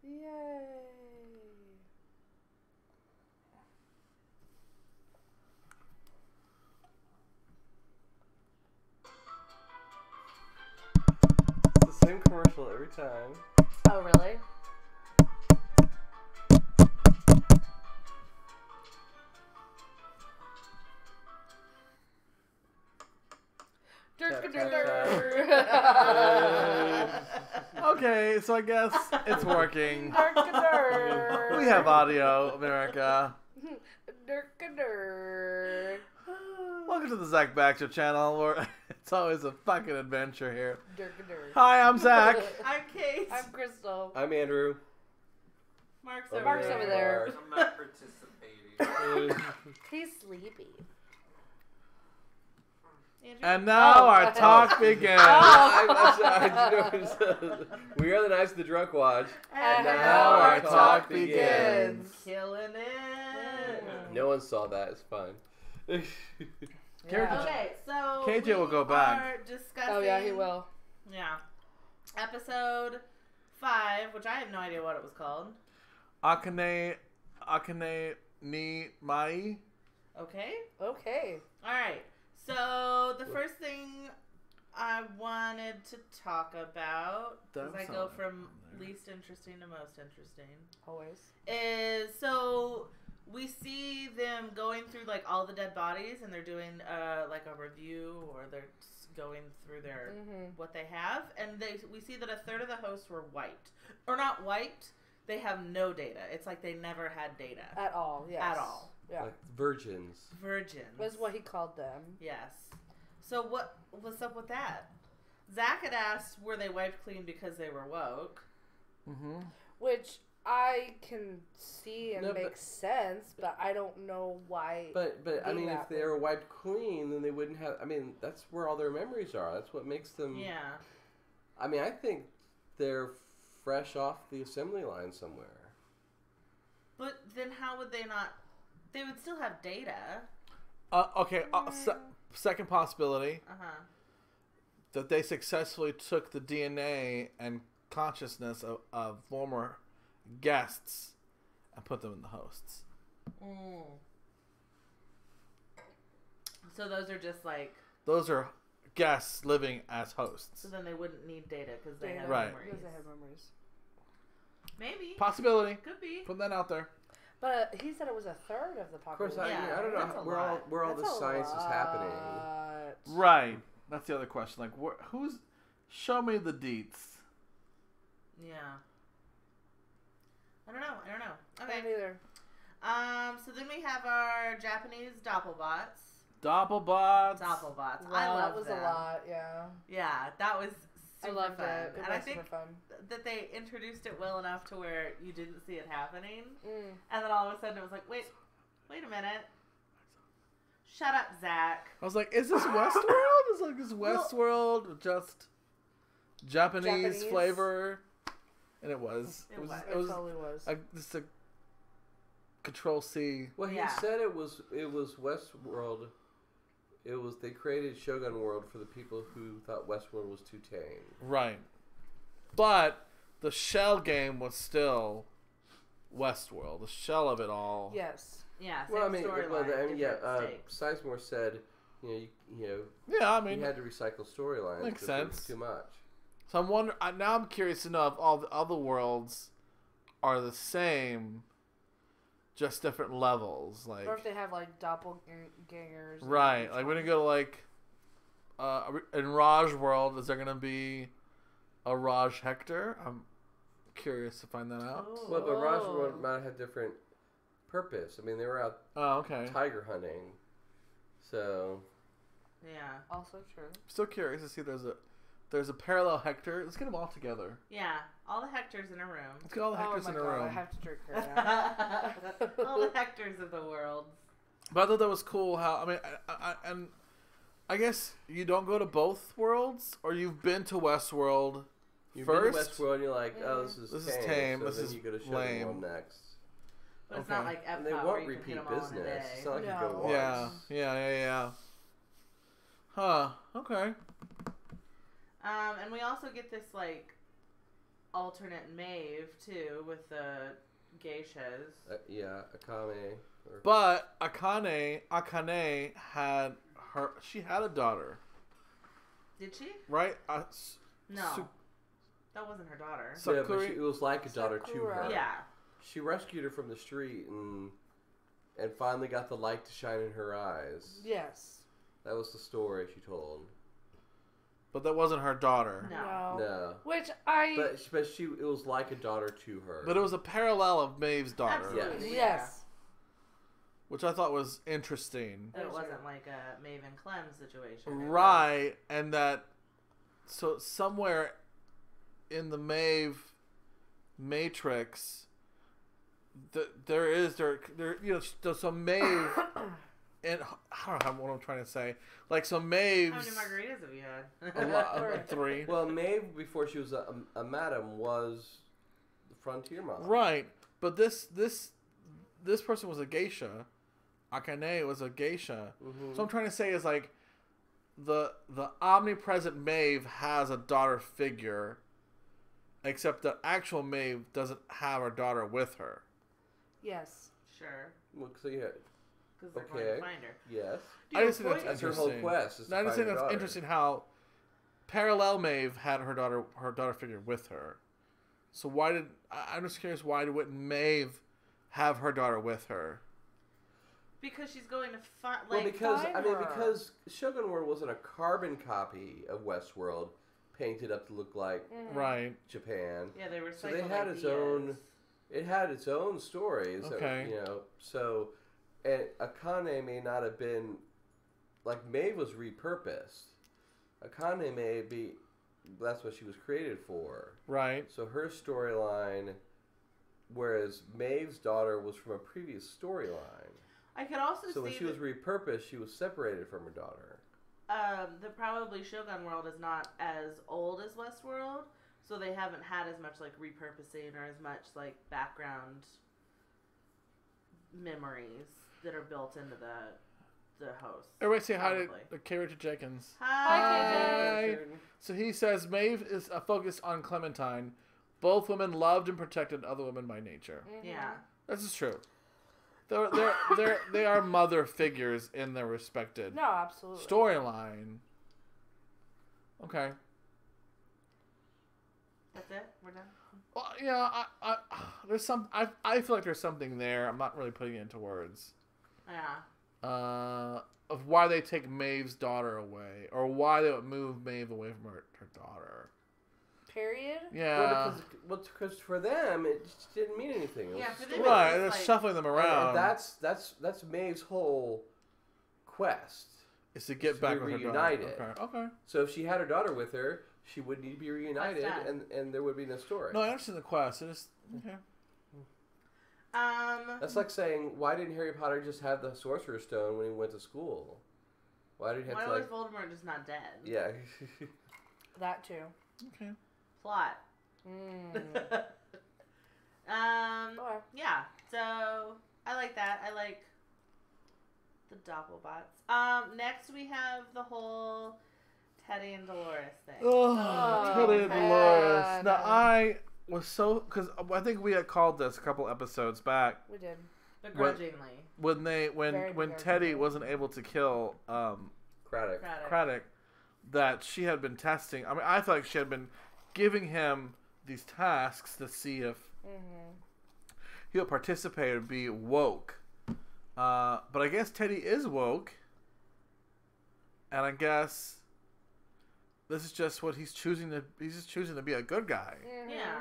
Yay. It's the same commercial every time. Oh, really? Okay, so I guess it's working. We have audio, America. Welcome to the Zach Baxter channel, where it's always a fucking adventure here. Hi, I'm Zach. I'm Kate. I'm Crystal. I'm Andrew. Mark's over over there. I'm not participating. He's sleepy. Andrew? And now our talk begins. We are the Knights of the Drunk Watch. And now our talk begins. Killing it. No one saw that. It's fine. Yeah. Okay, so KJ will go back. Are discussing, Oh, yeah, he will. Yeah. Episode 5, which I have no idea what it was called. Akane ni Mai. Okay. Okay. All right. So the first thing I wanted to talk about, because I go from least interesting to most interesting, Always. is so we see them going through like all the dead bodies, and they're doing like a review, or they're just going through their what they have, and we see that a third of the hosts were wiped, or not wiped. They have no data. It's like they never had data At all, yes. at all. Yeah. Like virgins. Virgins Was what he called them. Yes. So what's up with that? Zach had asked, were they wiped clean because they were woke? Mm-hmm. Which I can see and No, make but- sense, but I don't know why. But I mean, if that they were wiped clean, then they wouldn't have. I mean, that's where all their memories are. That's what makes them. Yeah. I mean, I think they're fresh off the assembly line somewhere. But then how would they not? They would still have data. Okay, second possibility. Uh-huh. That they successfully took the DNA and consciousness of former guests and put them in the hosts. Mm. So those are just like... Those are guests living as hosts. So then they wouldn't need data because they have Right. memories. Because they have memories. Maybe. Possibility. Could be. Put that out there. But he said it was a third of the Of course, population. Yeah, I don't that's know a where all lot. the That's a science is happening. lot. Right. That's the other question. Like, who's... Show me the deets. Yeah. I don't know. Okay. Okay. Neither. So then we have our Japanese doppelbots. Doppelbots. Doppelbots. Wow, I love that was them. a lot, yeah. Yeah, that was super I loved fun. it. It And was I think super fun. that they introduced it well enough to where you didn't see it happening. Mm. And then all of a sudden it was like, wait a minute. Shut up, Zach. I was like, is this Westworld? It's like, is Westworld just Japanese flavor? And it was. It was. It totally was. Just a Control-C. Well, he Yeah. said it was Westworld. They created Shogun World for the people who thought Westworld was too tame. Right. But the shell game was still Westworld. The shell of it all. Yes. Yeah, same Well, I mean, storyline. Sizemore said, you know, Yeah, I mean, you had to recycle storylines. makes because it was sense. Too much. so I'm wondering. Now I'm curious to know if all the other worlds are the same, just different levels. Like, Or if they have like doppelgangers. right. Like, we're gonna go to like, in Raj World, is there gonna be a Raj Hector? I'm curious to find that out. Ooh. Well, but Raj World might have different purpose. I mean, they were out Oh, okay. tiger hunting, so Yeah. Also true. Still curious to see if there's a parallel Hector. Let's get them all together. Yeah. All the Hectors in a room. Let's get all the Hectors oh in my a God, room. I have to drink right now. All the Hectors of the world. But I thought that was cool. How I mean, and I guess you don't go to both worlds, or you've been to Westworld you've first. been to Westworld and you're like, oh, this is tame. So This then is you go to Shogun lame. World next. But it's Okay. not like And they Epcot won't where you can hit repeat them all in a business. day. It's not like you No. go once. Yeah. Huh. Okay. And we also get this like alternate Maeve too with the geishas. Yeah, Akame. But Akane had she had a daughter, Did she? right? No, that wasn't her daughter. Yeah, but it was like a daughter to Sakura. her. Yeah. She rescued her from the street and finally got the light to shine in her eyes. Yes. That was the story she told. But that wasn't her daughter. No. No. Which But it was like a daughter to her. But it was a parallel of Maeve's daughter. Absolutely. Yes. Which I thought was interesting. That it wasn't like a Maeve and Clem situation. It Right, and that so somewhere in the Maeve matrix there you know so Maeve and I don't know what I'm trying to say. Like so Maeve's How many margaritas have you had? a lot, 3. Well, Maeve, before she was a madam, was the frontier mom. Right, but this person was a geisha. Akane was a geisha. Mm-hmm. So I'm trying to say is like the omnipresent Maeve has a daughter figure, except that actual Maeve doesn't have her daughter with her. Yes. Sure. Well, so yeah, Because they're going to find her. yes. I just think point- that's That's her whole interesting. quest. Is to I just find think her that's daughter. interesting how parallel Maeve had her daughter figure with her. So I'm just curious, why wouldn't Maeve have her daughter with her? Because she's going to find. Well, Like, because find her. because Shogun World wasn't a carbon copy of Westworld, painted up to look like Right. Japan. yeah, they were. So they had its own. It had its own stories. Okay. You know, so and Akane may not have been like Maeve was repurposed. Akane may be. That's what she was created for. Right. So her storyline, whereas Maeve's daughter was from a previous storyline. I could also So see when she was repurposed, she was separated from her daughter. that probably Shogun World is not as old as Westworld, so they haven't had as much like repurposing or as much like background memories that are built into the host. Everybody say hi Probably. to Carrie to Jenkins. Hi. So he says Maeve is a focus on Clementine. Both women loved and protected other women by nature. Yeah. This is true. They are mother figures in their respected No, absolutely. storyline. Okay. That's it. We're done. Well, yeah, there's some. I feel like there's something there. I'm not really putting it into words. Yeah. Of why they take Maeve's daughter away, or why they would move Maeve away from her daughter. Period. Yeah. Because for them it just didn't mean anything. It was Yeah, a for them story. it Right, was they're like- shuffling them around. And that's Maeve's whole quest. is to get to back be with her reunited. daughter. Okay. So if she had her daughter with her, she would need to be reunited, That's and there would be no story. No, I understand the quest. It is okay. That's like saying, why didn't Harry Potter just have the Sorcerer's Stone when he went to school? Why did he have Why to was like? Voldemort just not dead? Yeah. That too. Okay. Plot. Mm. Okay. Yeah. So I like that. I like the Doppelbots. Next we have the whole Teddy and Dolores thing. Oh, Teddy and Dolores. man. Now I was so because I think we had called this a couple episodes back We did. Begrudgingly. when Very when begrudgingly. Teddy wasn't able to kill Craddock. Craddock, that she had been testing. I mean, I feel like she had been giving him these tasks to see if he would participate and be woke. But I guess Teddy is woke, and I guess this is just what he's choosing to. He's just choosing to be a good guy. Yeah.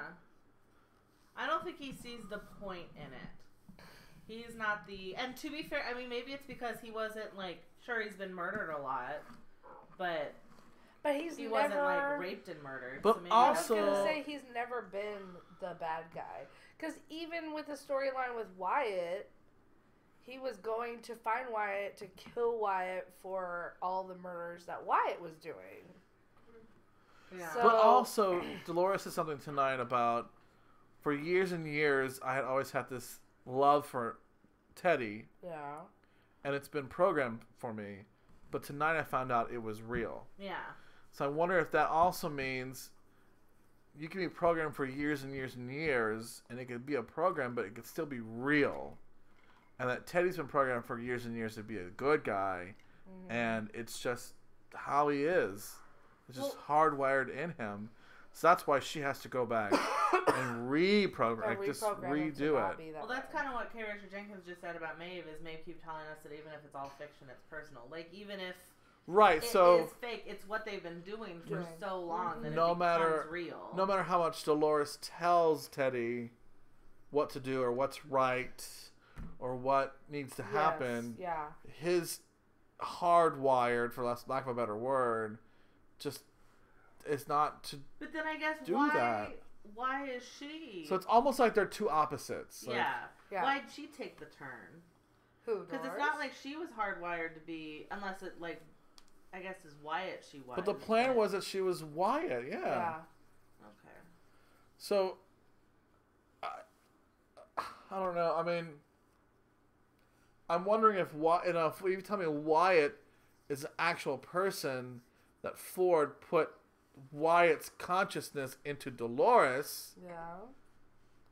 I don't think he sees the point in it. He's not the... And to be fair, I mean, maybe it's because he wasn't, like... Sure, he's been murdered a lot, but But he never, wasn't, like, raped and murdered. But so maybe I was also- gonna say he's never been the bad guy. Because even with the storyline with Wyatt, he was going to find Wyatt to kill Wyatt for all the murders that Wyatt was doing. Yeah. So- But also, Dolores said something tonight about, for years and years, I had always had this love for Teddy, Yeah. and it's been programmed for me. But tonight I found out it was real. Yeah. So I wonder if that also means, you can be programmed for years and years and years, and it could be a program, but it could still be real. And that Teddy's been programmed for years and years to be a good guy, and it's just how he is. It's just hardwired in him. So that's why she has to go back and reprogram, just redo it. Well, that's kind of what K. Richard Jenkins just said about Maeve, is Maeve keep telling us that even if it's all fiction, it's personal. Like, even if it is fake, it's what they've been doing for so long that it becomes real. No matter how much Dolores tells Teddy what to do or what's right or what needs to happen, his hardwired, for lack of a better word, just is not to. But then I guess why is she? So it's almost like they're two opposites. Like, Why'd she take the turn? Who? Because it's not like she was hardwired to be, unless it like, I guess is Wyatt she was. But the plan was that she was Wyatt. Yeah. Okay. So I don't know. I mean, I'm wondering if if you tell me Wyatt is an actual person that Ford put Wyatt's consciousness into Dolores,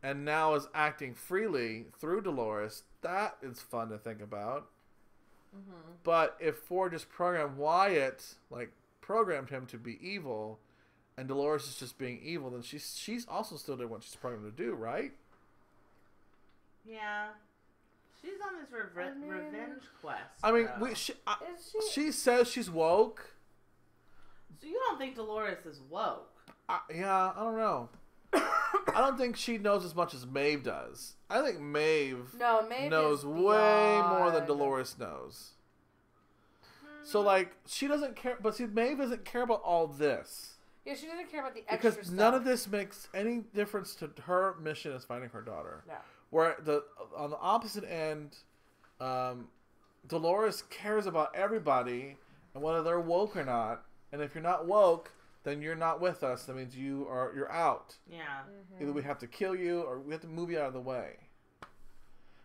and now is acting freely through Dolores. That is fun to think about. But if Ford just programmed Wyatt, like programmed him to be evil, and Dolores is just being evil, then she's also still doing what she's programmed to do, right? Yeah. She's on this revenge quest. I mean, she says she's woke. So you don't think Dolores is woke? Yeah, I don't know. I don't think she knows as much as Maeve does. I think Maeve knows way more than Dolores knows. So, like, she doesn't care. But see, Maeve doesn't care about all this. Yeah, she doesn't care about the extra stuff. Because none of this makes any difference to her mission as finding her daughter. No. Where on the opposite end, Dolores cares about everybody and whether they're woke or not. And if you're not woke, then you're not with us. That means you're out. Yeah. Either we have to kill you or we have to move you out of the way.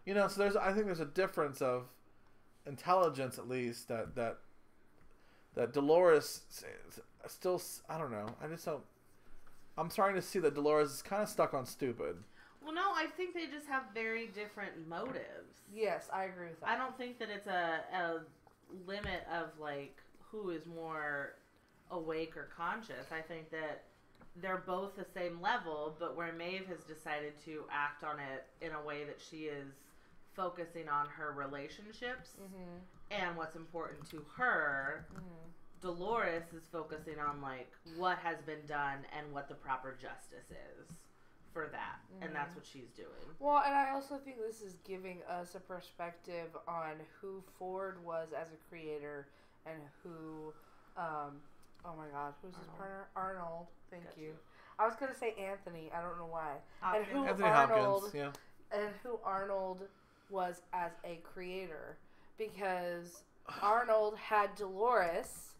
You know, so I think there's a difference of intelligence, at least, that Dolores still, I don't know. I just don't. I'm starting to see that Dolores is kind of stuck on stupid. Well, no, I think they just have very different motives. Yes, I agree with that. I don't think that it's a limit of, like, who is more awake or conscious. I think that they're both the same level, but where Maeve has decided to act on it in a way that she is focusing on her relationships and what's important to her, Dolores is focusing on, like, what has been done and what the proper justice is for that, and that's what she's doing. Well, and I also think this is giving us a perspective on who Ford was as a creator and who, oh my God, who's his partner? Arnold. Thank you. I was gonna say Anthony. I don't know why. And who Anthony Arnold? Hopkins, yeah. And who Arnold was as a creator, because Arnold had Dolores,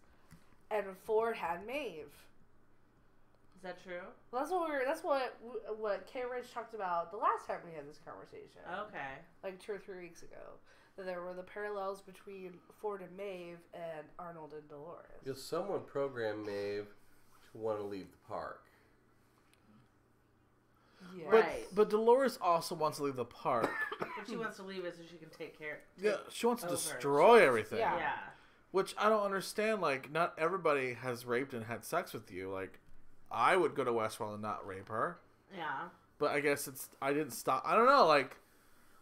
and Ford had Maeve. Is that true? Well, that's what K. Rich talked about the last time we had this conversation. Okay. Like 2 or 3 weeks ago. That there were the parallels between Ford and Maeve and Arnold and Dolores. Because someone programmed Maeve to want to leave the park. Yeah. But Dolores also wants to leave the park. But she wants to leave it so she can take care. She wants to over. destroy everything. Yeah. Which I don't understand. Like, not everybody has raped and had sex with you. Like, I would go to Westworld and not rape her. Yeah. But I guess I didn't stop. I don't know. Like.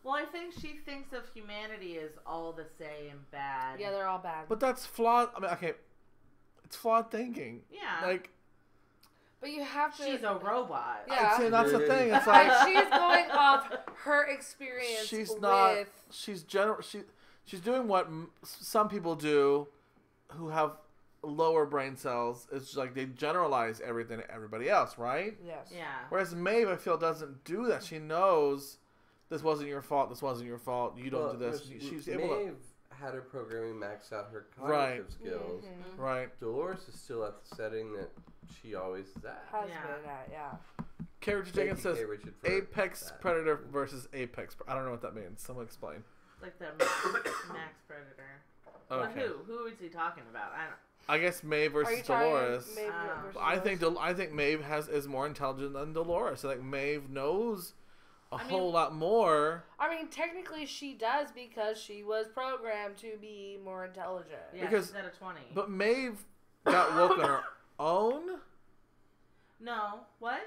Well, I think she thinks of humanity as all the same bad. Yeah, they're all bad. But that's flawed. I mean, okay, it's flawed thinking. Yeah. Like. But you have to. She's a robot. Yeah. See, that's the thing. It's like she's going off her experience. She's not. She's She's doing what some people do, who have lower brain cells. It's like they generalize everything to everybody else, right? Yes. Yeah. Whereas Maeve, I feel, doesn't do that. She knows this wasn't your fault. This wasn't your fault. You don't do this. She's able to. Maeve had her programming max out her cognitive skills. Mm-hmm. Right. Dolores is still at the setting that she always is at. Has been at, yeah. K. Richard Jenkins says Richard, for Apex that. Predator versus Apex. I don't know what that means. Someone explain. Like the Max Predator. Okay. Well, who is he talking about? I don't. I guess Maeve Are you versus trying Dolores. Maeve versus I think Maeve is more intelligent than Dolores. I think Maeve knows a whole lot more. I mean, technically she does because she was programmed to be more intelligent. Yeah, Because- she's at a 20. But Maeve got woke on her own. No. What?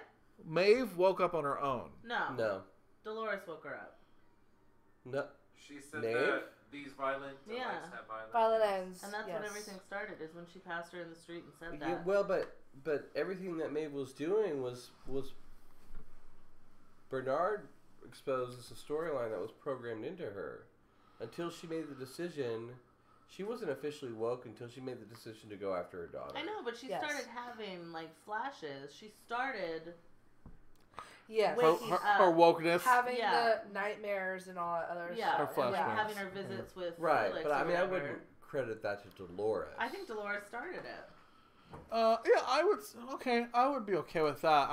Maeve woke up on her own. No. Dolores woke her up. No. She said Maeve? that these violent Yeah. delights have violent Violent ends. ends. And that's yes. when everything started, is when she passed her in the street and said Yeah, that. well, but everything that Maeve was doing was Bernard exposed as a storyline that was programmed into her. Until she made the decision, she wasn't officially woke until she made the decision to go after her daughter. I know, but she Yes. started having, like, flashes. She started... Yes. Her, Waking her, up. her wokeness. Having Yeah. the nightmares and all that other Yeah, Her stuff. and, like, flashbacks. having her visits with Right, Felix but I or mean, I whatever. wouldn't credit that to Dolores. I think Dolores started it. Yeah, I would. Okay, I would be okay with that.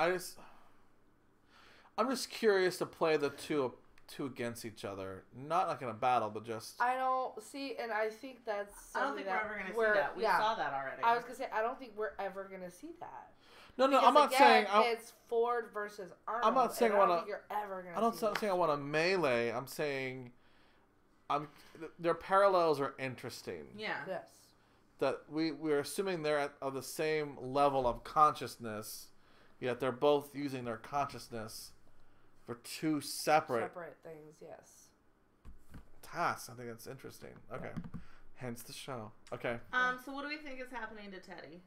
I'm just curious to play the two against each other, not like in a battle, but just. I don't see, and I think that's. I don't think something we're ever going to see that. We yeah. saw that already. I was gonna say I don't think we're ever gonna see that. No, Because I'm not saying. it's Ford versus Arnold. I'm not saying and I I don't wanna- think you're ever gonna. I'm not see saying I want a melee. I'm saying, their parallels are interesting. Yeah. Yes. That we're assuming they're of the same level of consciousness, yet they're both using their consciousness for two separate things. Yes. tasks. I think that's interesting. Okay, hence the show. Okay. So what do we think is happening to Teddy?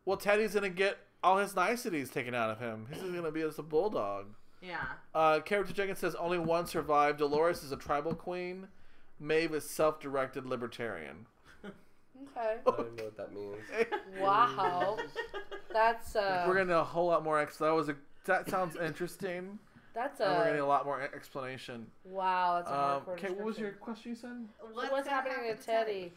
Well, Teddy's gonna get all his niceties taken out of him. He's gonna be as a bulldog. Yeah. Character Jenkins says only one survived. Dolores is a tribal queen. Maeve is self-directed libertarian. Okay. I don't know what that means. Wow. That's We're getting a whole lot more. That sounds interesting. That's And we're getting a lot more explanation. wow. That's a hardcore. Okay, what was your description. question you said? What's gonna happening happen to Teddy?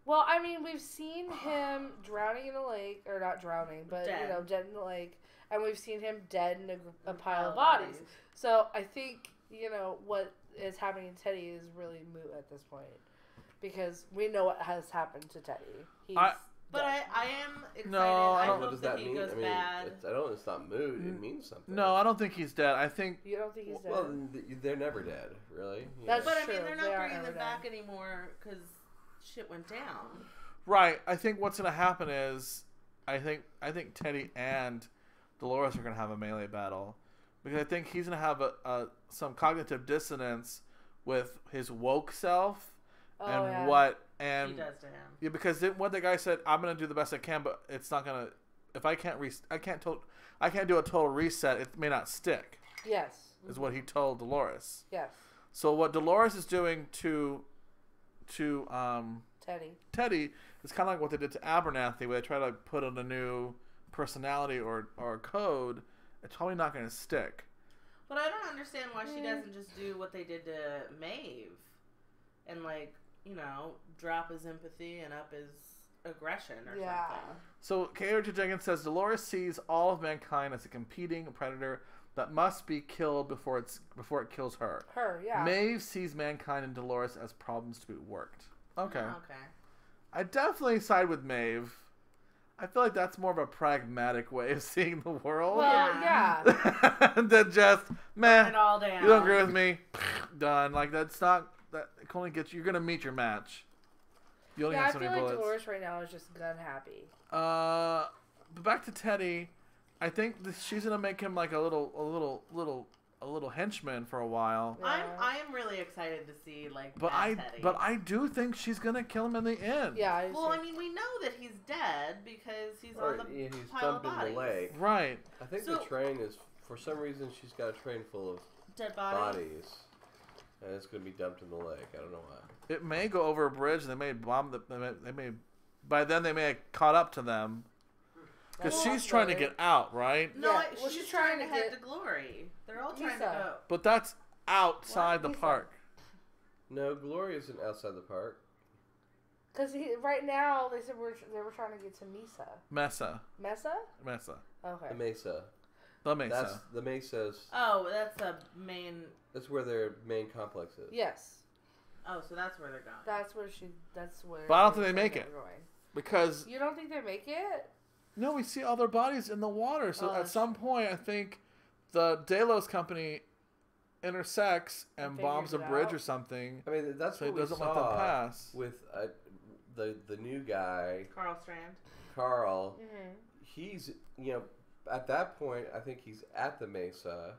Well, I mean, we've seen him drowning in a lake, or not drowning, but Dead. dead in the lake, and we've seen him dead in a pile of bodies. So I think what is happening to Teddy is really moot at this point, because we know what has happened to Teddy. He's But dead. I am excited. No, I What hope does that that he mean? goes I mean, bad. it's not mood. It means something. No, I don't think he's dead. I think You don't think he's dead? Well, they're never dead, really. That's But I true. mean, they're They not are bringing never them dead. back anymore because shit went down. right. I think what's gonna happen is, I think Teddy and Dolores are gonna have a melee battle, because I think he's gonna have some cognitive dissonance with his woke self Oh, and yeah. what He and does to him. yeah, because what the guy said, I'm gonna do the best I can, but it's not gonna. If I can't I can't do a total reset. It may not stick. Yes. Is what he told Dolores. Yes. So what Dolores is doing to Teddy. Teddy is kind of like what they did to Abernathy, where they try to put in a new personality or code. It's probably not going to stick. But I don't understand why she doesn't just do what they did to Maeve and, like, drop his empathy and up his aggression or something. So Character Jenkins says Dolores sees all of mankind as a competing predator that must be killed before it kills her. Her, yeah. Maeve sees mankind and Dolores as problems to be worked. Okay. Oh, okay. I definitely side with Maeve. I feel like that's more of a pragmatic way of seeing the world. Well, yeah. than just, meh, Burn it all down. you don't agree with me, done. Like, that's not, that can only get you, you're going to meet your match. You only Yeah, I have so feel many like bullets. Dolores right now is just gun happy. But back to Teddy, I think she's going to make him like a little henchman for a while. Yeah. I am really excited to see, like, But Teddy. I do think she's going to kill him in the end. Yeah. Well, I mean, we know that he's dead because he's Or on the he's pile of dumped in bodies. the lake. Right. I think So- the train is, for some reason, she's got a train full of Dead bodies. and it's going to be dumped in the lake. I don't know why. It may go over a bridge. They may bomb by then they may have caught up to them. Because Well, she's trying to but- get out, right? No, Yeah, well, she's she's trying trying to to head get- to glory. They're all trying to Lisa. go. But that's outside the Lisa. park. No, Gloria isn't outside the park. Because right now they said they were trying to get to Mesa. Mesa. Mesa? Okay. The Mesa. The Mesa. That's the Mesa's. Oh, that's a main. That's where their main complex is. Yes. Oh, so that's where they're going. That's where. But I don't think they they're make it. Going. Because You don't think they make it? no, we see all their bodies in the water. So Oh, at that's some point, I think the Delos company intersects and figures bombs a it bridge out. or something. I mean, that's So what he we doesn't let them saw pass. with the new guy, Carl Strand. Carl. Mm-hmm. He's, at that point, I think he's at the Mesa.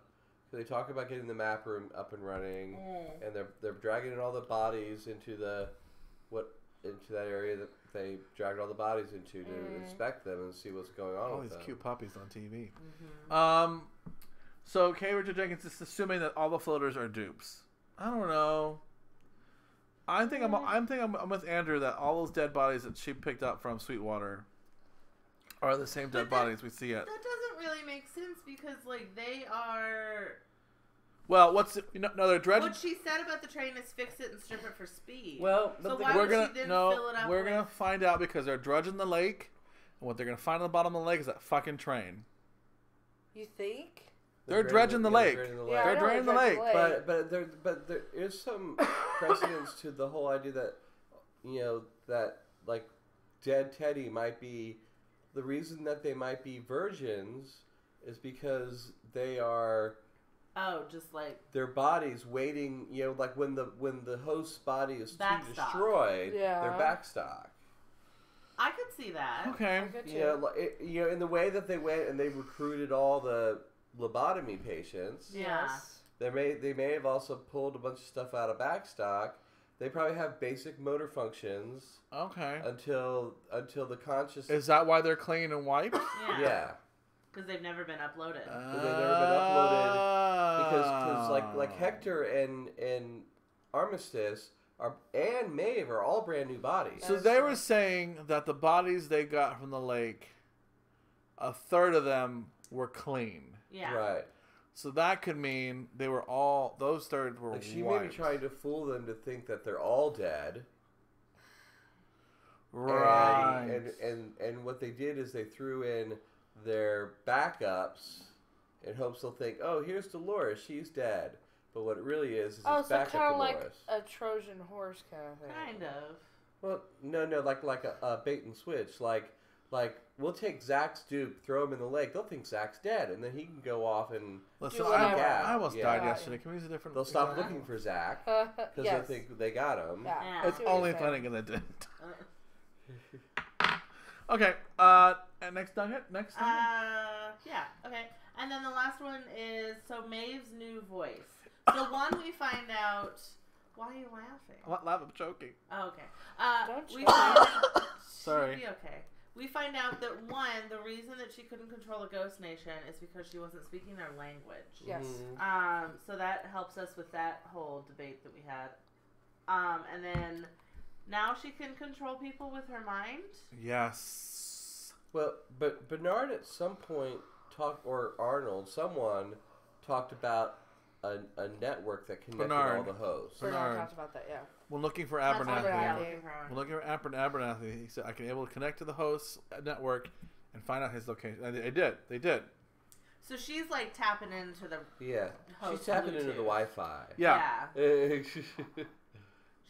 They talk about getting the map room up and running, and they're dragging in all the bodies into into that area that they dragged all the bodies into to inspect them and see what's going on All with these them. cute puppies on TV. Mm-hmm. So K. Richard Jenkins is assuming that all the floaters are dupes. I don't know. I'm with Andrew that all those dead bodies that she picked up from Sweetwater are the same dead bodies we see at. That doesn't really make sense because, like, they are. Well, they're dredging. What she said about the train is fix it and strip it for speed. Well, so but why would she then fill it up we're with... gonna find out because they're dredging the lake, and what they're gonna find on the bottom of the lake is that fucking train. You think? They're dredging the lake. Yeah, They're draining the lake. But there is some precedence to the whole idea that that like dead Teddy might be the reason that they might be virgins is because they are just like their bodies waiting. Like when the host's body is too destroyed, they're backstock. I could see that. Okay. In the way that they went and they recruited all the lobotomy patients. Yes. They may have also pulled a bunch of stuff out of backstock. They probably have basic motor functions. Okay. Until the conscious. Is that why they're clean and wiped? Yeah. Because they've never been uploaded. They've never been uploaded because like Hector and Armistice and Maeve are all brand new bodies. So they were saying that the bodies they got from the lake, a third of them were clean. Yeah. Right. So that could mean they were all, those thirds were Like she wiped. may be trying to fool them to think that they're all dead. Right. And what they did is they threw in their backups in hopes they'll think, oh, here's Dolores, she's dead. But what it really is so backup kind of Dolores. like a Trojan horse kind of thing. Kind of. Well, no, like a bait and switch. Like we'll take Zach's dupe, throw him in the lake. They'll think Zach's dead, and then he can go off and Listen, whatever. I almost died Yeah. yesterday. Can we use a different? they'll stop example? looking for Zach because Yes. they think they got him. Yeah. Yeah. I It's see what only you're saying. funny because I didn't. Okay. And next nugget. Yeah. Okay. And then the last one is Maeve's new voice. So one we find out. Why are you laughing? I'm not laughing, I'm choking. Oh, okay. Don't We choke. find out, Sorry. She'll be okay. We find out that one, the reason that she couldn't control a ghost nation is because she wasn't speaking their language. Yes. So that helps us with that whole debate that we had. And then now she can control people with her mind. Yes. Well, but Bernard at some point or Arnold, someone talked about a network that connected all the hosts. Bernard talked about that, yeah. When looking for That's Abernathy, Abernathy. when looking for Abernathy, he said, I can able to connect to the host's network and find out his location. And they did. So she's like tapping into the Yeah. host She's tapping into Bluetooth. the Wi-Fi. Yeah.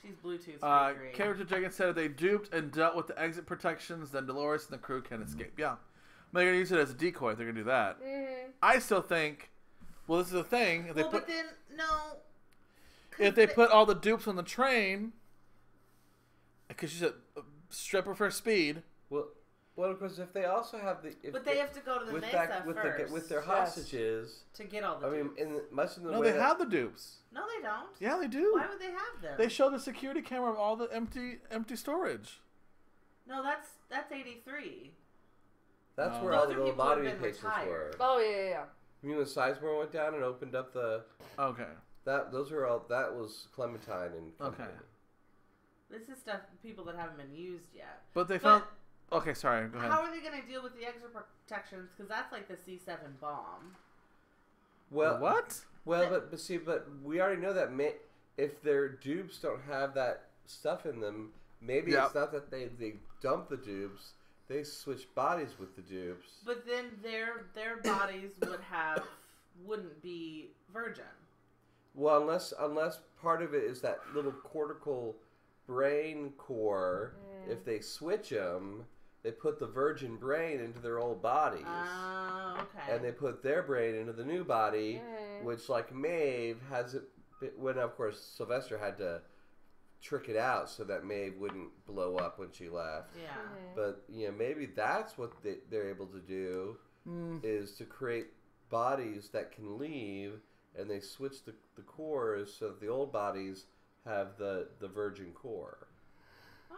She's Bluetooth free. Character Jenkins said if they duped and dealt with the exit protections, then Dolores and the crew can escape. Yeah. They're going to use it as a decoy if they're going to do that. Mm-hmm. I still think, well, this is the thing. If they but then, no. If they put all the dupes on the train, because she said strip her for speed. Well, because if they also have but they have to go to the Mesa first. with their hostages to get all the dupes. No, they have the dupes. No, they don't. Yeah, they do. Why would they have them? They showed the security camera of all the empty storage. No, that's 83. That's No. where Those all the are people who have lobotomy been patients retired. were. Oh, yeah. You mean when Sizemore went down and opened up the... Okay. That was Clementine and company. Okay. This is stuff, people that haven't been used yet. But they found... Okay, sorry, go ahead. How are they going to deal with the exit protections? Because that's like the C7 bomb. Well, what? Well, but we already know that if their dupes don't have that stuff in them, maybe it's not that they dump the dupes, they switch bodies with the dupes. But then their bodies wouldn't be virgin. Well, unless part of it is that little cortical brain core. If they switch them, they put the virgin brain into their old bodies. Oh, okay. And they put their brain into the new body, which, like Maeve, has it. When, of course, Sylvester had to trick it out so that Maeve wouldn't blow up when she left. Yeah. But, maybe that's what they're able to do, is to create bodies that can leave, and they switch the cores so that the old bodies have the virgin core.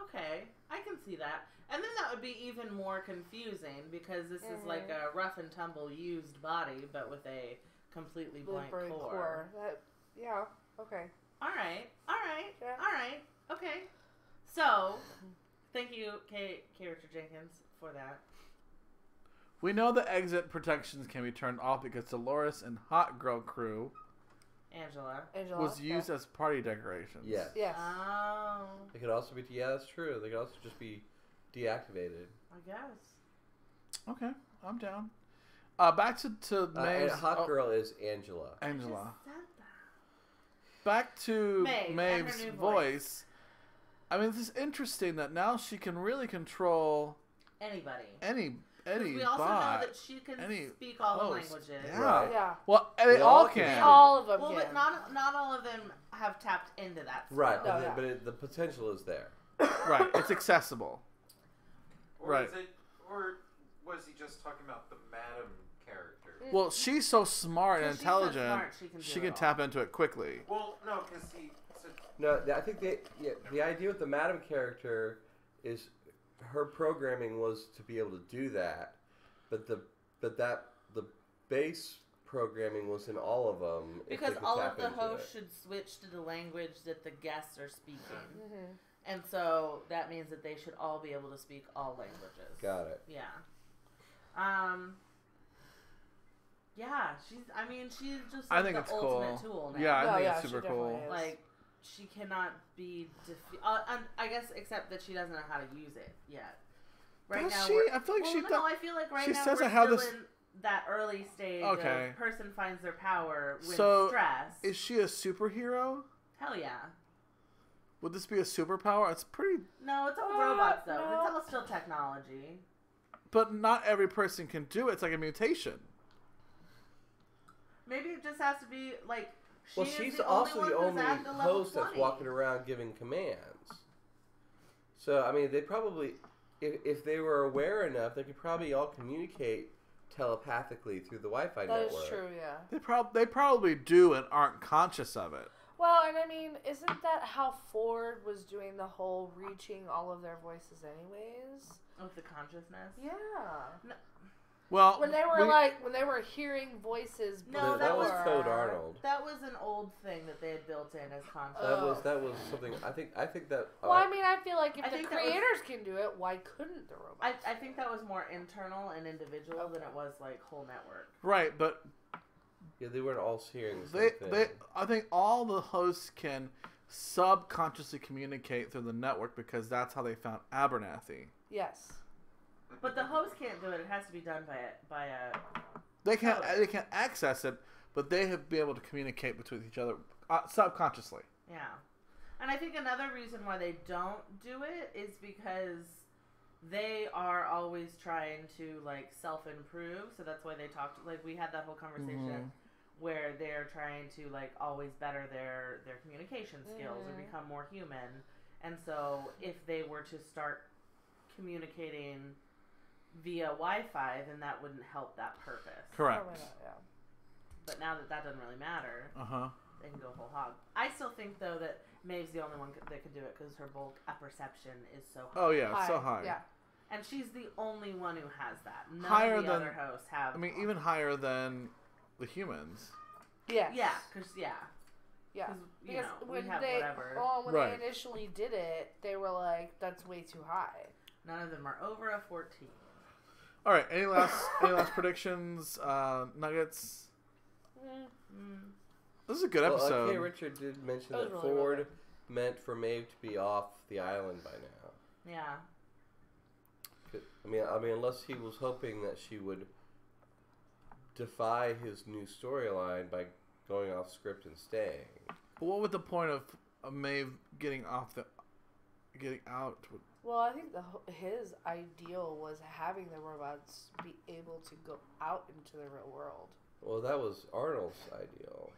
Okay, I can see that. And then that would be even more confusing because this is like a rough and tumble used body, but with a completely blank core. Yeah, okay. All right. Yeah. All right. Okay. So, thank you, K. Richard Jenkins, for that. We know the exit protections can be turned off because Dolores and Hot Girl Crew Angela. was used as party decorations. Yes. Oh. They could also be, that's true. They could also just be deactivated. I guess. Okay, I'm down. Back to And Maeve's... Hot Girl is Angela. Angela. I just said that. Back to Maeve and Maeve's her new voice. I mean, this is interesting that now she can really control Anybody. any We also know bot. that she can any speak all the host. languages. Yeah. Right. Yeah. Well, they They all all can. can. All of them Well, can. but not all of them have tapped into that. Right, No, but, yeah. the potential is there. Right, it's accessible. Or Right. Or was he just talking about the madam character? Well, she's so smart and Because she's so intelligent, smart, she can do it all. tap into it quickly. Well, no, because he said No, I think the idea with the Madam character is her programming was to be able to do that, but the base programming was in all of them. if they Because could all tap of the into hosts it. should switch to the language that the guests are speaking. Mm-hmm. And so that means that they should all be able to speak all languages. Got it. Yeah. Yeah, she's just I like think the it's ultimate cool. tool now. Yeah, I No, think yeah, it's she super definitely cool. is. Like, she cannot be defeated. I guess except that she doesn't know how to use it yet. Right Does now, she? we're- I feel like well, she no, does. I feel like right she now says we're I have still this- in that early stage Okay. of person finds their power with So, stress. Is she a superhero? Hell yeah. Would this be a superpower? It's pretty, No, it's all robots though. no. It's all still technology. but not every person can do it. It's like a mutation. Maybe it just has to be like. Well, is she's the also the one only who's at the level host that's 20. walking around giving commands. So, I mean, they probably, if they were aware enough, they could probably all communicate telepathically through the Wi-Fi That network. is true, yeah. They probably do and aren't conscious of it. Well, and I mean, isn't that how Ford was doing the whole reaching all of their voices anyways? With the consciousness. Yeah. Well, When they were hearing voices No, that was before- Code Arnold. That was an old thing that they had built in as consciousness. That was something. I think that. Well, I mean, I feel like if I the think that was- creators can do it, why couldn't the robots? I think that was more internal and individual than it was like whole network. right, but yeah, they weren't all hearing the same thing. I think all the hosts can subconsciously communicate through the network because that's how they found Abernathy. Yes. But the host can't do it. It has to be done by a. They can't Totally. they can't access it, but they have been able to communicate between each other subconsciously. Yeah. And I think another reason why they don't do it is because they are always trying to like self-improve. So that's why they talked, like we had that whole conversation where they're trying to like always better their communication skills or become more human. And so if they were to start communicating via Wi-Fi, then that wouldn't help that purpose. Correct. Probably not, yeah. But now that doesn't really matter, Uh-huh. they can go whole hog. I still think though that Maeve's the only one that can do it because her bulk apperception is so high. Oh yeah, it's so high. Yeah. And she's the only one who has that. None Higher of the than- other hosts have. I mean, even higher than the humans. Yes. Yeah, because Yeah. 'cause, you Because know, we when have they whatever. when Right. they initially did it, they were like, "That's way too high." None of them are over a 14. All right, any last predictions? Nuggets. This is a good Well, episode. okay, Richard did mention That was that really well Ford done. meant for Maeve to be off the island by now. Yeah. I mean, unless he was hoping that she would defy his new storyline by going off script and staying. But what would the point of Maeve getting out? Well, I think his ideal was having the robots be able to go out into the real world. Well, that was Arnold's ideal.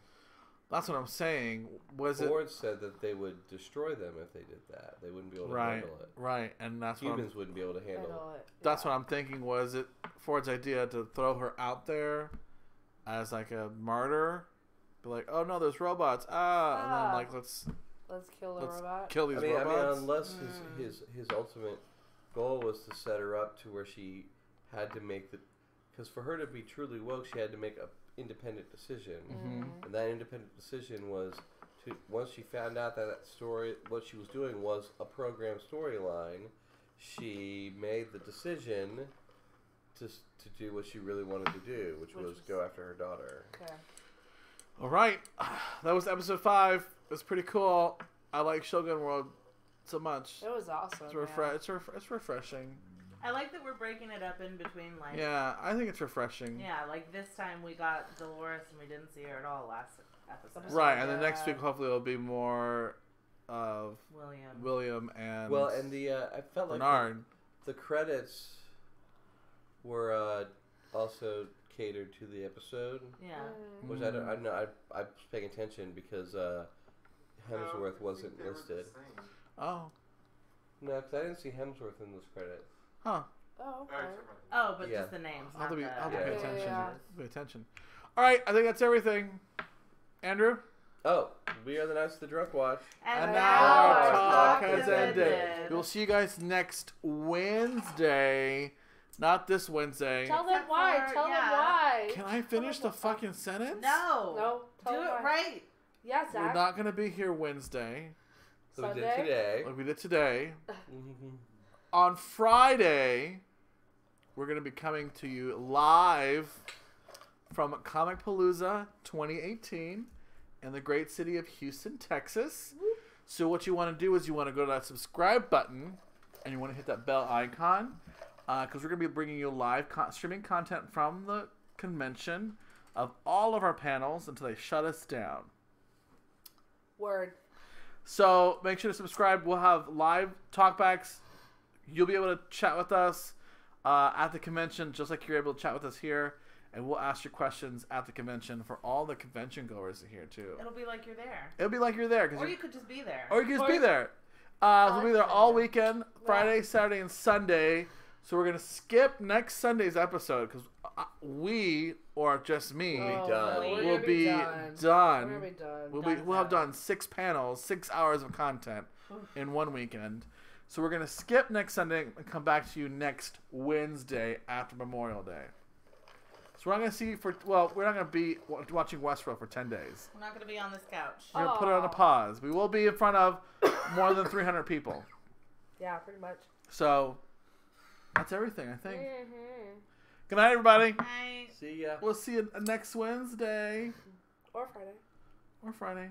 That's what I'm saying. Ford said that they would destroy them if they did that. They wouldn't be able to handle it. Right, and that's Humans wouldn't be able to handle it. That's what I'm thinking. Was it Ford's idea to throw her out there as like a martyr? Be like, oh no, there's robots. And then like let's kill the robot. Kill these robots. I mean, unless his ultimate goal was to set her up to where she had to make because for her to be truly woke, she had to make a independent decision, and that independent decision was to once she found out that story, what she was doing was a program storyline, she made the decision to do what she really wanted to do, which was go after her daughter. Okay. All right, that was episode 5. It was pretty cool. I like Shogun World so much. It was awesome. It's refreshing. I like that we're breaking it up in between, like... Yeah, I think it's refreshing. Yeah, like this time we got Dolores and we didn't see her at all last episode. Right, and the next week hopefully it'll be more of William and and I felt Bernard. Like the credits were also catered to the episode. Yeah. Which I don't know. I was paying attention because Hemsworth wasn't listed. Oh. No, because I didn't see Hemsworth in those credits. Huh. Oh, okay. Oh, but just the names. I'll have to pay attention. Yeah. Pay attention. All right, I think that's everything. Andrew? Oh, we are the Knights of the Drunk Watch. And now our talk has has ended. ended. We'll see you guys next Wednesday. Not this Wednesday. Tell them why. Tell them why. Can I finish the fucking sentence? No. No. Do it right. Yeah, Zach. We're not going to be here Wednesday. So we did Sunday? today. Like we did today. On Friday, we're going to be coming to you live from Comic Palooza 2018 in the great city of Houston, Texas. So what you want to do is you want to go to that subscribe button and you want to hit that bell icon because we're going to be bringing you live streaming content from the convention of all of our panels until they shut us down. Word. So make sure to subscribe. We'll have live talkbacks. You'll be able to chat with us at the convention, just like you're able to chat with us here. And we'll ask your questions at the convention for all the convention goers here, too. It'll be like you're there. It'll be like you're there. Or you could just be there. Or you can just be there. We'll be there all weekend, Friday, Saturday, and Sunday. So we're going to skip next Sunday's episode because we, or just me, will be done. We're gonna be done. We'll have done 6 panels, 6 hours of content in one weekend. So we're going to skip next Sunday and come back to you next Wednesday after Memorial Day. So we're not going to see we're not going to be watching Westworld for 10 days. We're not going to be on this couch. We're going to put it on a pause. We will be in front of more than 300 people. Yeah, pretty much. So that's everything, I think. Good night, everybody. Night. See ya. We'll see you next Wednesday. Or Friday. Or Friday.